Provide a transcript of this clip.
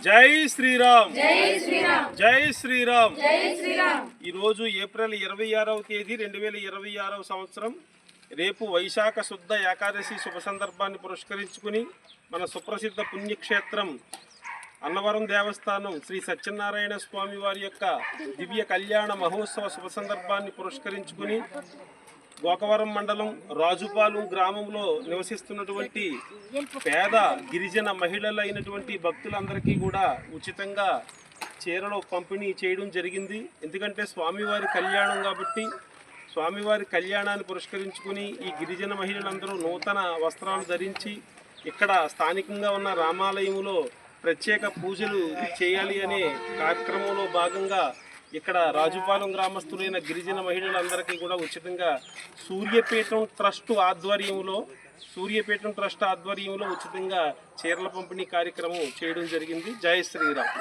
జై శ్రీరామ్, జై శ్రీరామ్, జై శ్రీరామ్. జై శ్రీరామ్. ఈరోజు ఏప్రిల్ 26వ తేదీ 2026 సంవత్సరం. రేపు వైశాఖ శుద్ధ ఏకాదశి శుభ సందర్భాన్ని పురస్కరించుకుని మన సుప్రసిద్ధ పుణ్యక్షేత్రం అన్నవరం దేవస్థానం శ్రీ సత్యనారాయణ స్వామి వారి యొక్క దివ్య కళ్యాణ మహోత్సవ శుభ సందర్భాన్ని పురస్కరించుకుని గోకవరం మండలం రాజుపాలెం గ్రామంలో నివసిస్తున్నటువంటి పేద గిరిజన మహిళలైనటువంటి భక్తులందరికీ కూడా ఉచితంగా చీరలు పంపిణీ చేయడం జరిగింది. ఎందుకంటే స్వామివారి కళ్యాణం కాబట్టి స్వామివారి కళ్యాణాన్ని పురస్కరించుకుని ఈ గిరిజన మహిళలందరూ నూతన వస్త్రాలు ధరించి ఇక్కడ స్థానికంగా ఉన్న రామాలయంలో ప్రత్యేక పూజలు చేయాలి అనే కార్యక్రమంలో భాగంగా ఇక్కడ రాజుపాలెం గ్రామస్తులైన గిరిజన మహిళలందరికీ కూడా ఉచితంగా సూర్యపీఠం ట్రస్ట్ ఆధ్వర్యంలో ఉచితంగా చీరల పంపిణీ కార్యక్రమం చేయడం జరిగింది. జై శ్రీరామ్.